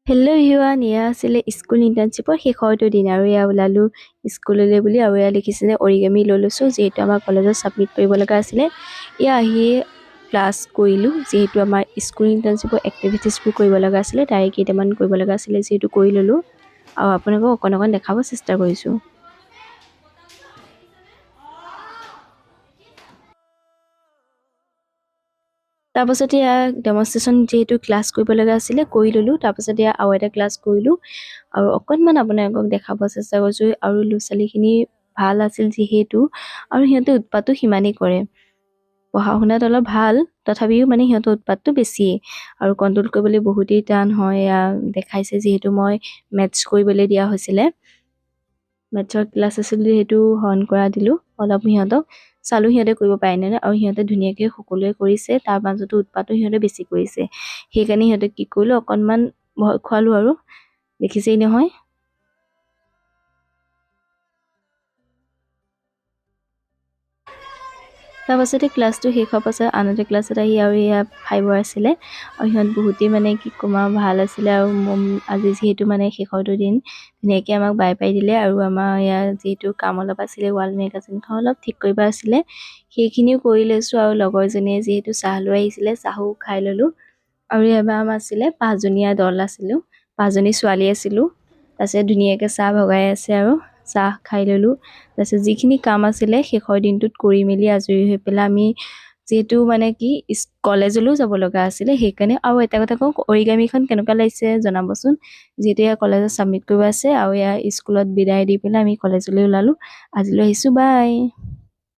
Hello' everyone, এয়া আছিলে school ইণ্টাৰ্ণশ্বিপৰ শেষৰটো দিন আৰু এয়া ওলালোঁ স্কুললৈ বুলি। আৰু এয়া লিখিছিলে অৰিগামী লৈ লৈছোঁ, যিহেতু আমাৰ কলেজত ছাবমিট কৰিব লগা আছিলে। এয়া আহিয়ে ক্লাছ কৰিলোঁ, যিহেতু আমাৰ স্কুল ইণ্টাৰ্ণশ্বিপৰ এক্টিভিটিছবোৰ কৰিব লগা আছিলে, তাৰে কেইটামান কৰিব লগা আছিলে, যিহেতু কৰি ল'লোঁ আৰু আপোনালোকক অকণ অকণ দেখাব চেষ্টা কৰিছোঁ। তাৰপাছতে এয়া ডেমনষ্ট্ৰেশ্যন যিহেতু ক্লাছ কৰিব লগা আছিলে কৰি ল'লোঁ। তাৰপাছতে এয়া আৰু এটা ক্লাছ কৰিলোঁ আৰু অকণমান আপোনালোকক দেখাব চেষ্টা কৰিছোঁ। আৰু ল'ৰা ছোৱালীখিনি ভাল আছিল যিহেতু, আৰু সিহঁতে উৎপাতো সিমানেই কৰে। পঢ়া শুনাত অলপ ভাল, তথাপিও মানে সিহঁতৰ উৎপাতটো বেছিয়ে আৰু কণ্ট্ৰল কৰিবলৈ বহুতেই টান হয়। এয়া দেখাইছে, যিহেতু মই মেথছ কৰিবলৈ দিয়া হৈছিলে, মেথছৰ ক্লাছ আছিল যিহেতু হৰ্ণ কৰা দিলোঁ। অলপ সিহঁতক চালোঁ সিহঁতে কৰিব পাৰেনে নাই, আৰু সিহঁতে ধুনীয়াকৈ সকলোৱে কৰিছে। তাৰ মাজতো উৎপাতো সিহঁতে বেছি কৰিছে, সেইকাৰণে সিহঁতক কি কৰিলোঁ, অকণমান ভয় খুৱালোঁ। আৰু দেখিছেই নহয়, তাৰপাছতে ক্লাছটো শেষ হোৱাৰ পাছত আন এটা ক্লাছত আহি আৰু এয়া ফাইভৰ আছিলে, আৰু সিহঁত বহুতেই মানে কি ক'ম আৰু ভাল আছিলে। আৰু আজি যিহেতু মানে শেষৰটো দিন, ধুনীয়াকৈ আমাক বাই পাই দিলে। আৰু আমাৰ ইয়াৰ যিহেতু কাম অলপ আছিলে, ৱাল মেগাজিনখন অলপ ঠিক কৰিব আছিলে, সেইখিনিও কৰি লৈছোঁ। আৰু লগৰজনীয়ে যিহেতু চাহ লৈ আহিছিলে, চাহো খাই ল'লোঁ। আৰু এবাৰ আমাৰ আছিলে 5জনীয়া দল আছিলোঁ, 5জনী ছোৱালী আছিলোঁ। তাৰপিছত ধুনীয়াকৈ চাহ ভগাই আছে আৰু চাহ খাই ল'লোঁ। তাৰপিছত যিখিনি কাম আছিলে শেষৰ দিনটোত কৰি মেলি আজৰি হৈ পেলাই আমি যিহেতু মানে কি কলেজলৈও যাব লগা আছিলে, সেইকাৰণে। আৰু এটা কথা কওঁ, অৰিগামীখন কেনেকুৱা লাগিছে জনাবচোন, যিহেতু এয়া কলেজত ছাবমিট কৰিব আছে। আৰু এয়া স্কুলত বিদায় দি পেলাই আমি কলেজলৈ ওলালোঁ। আজিলৈ আহিছোঁ, বাই।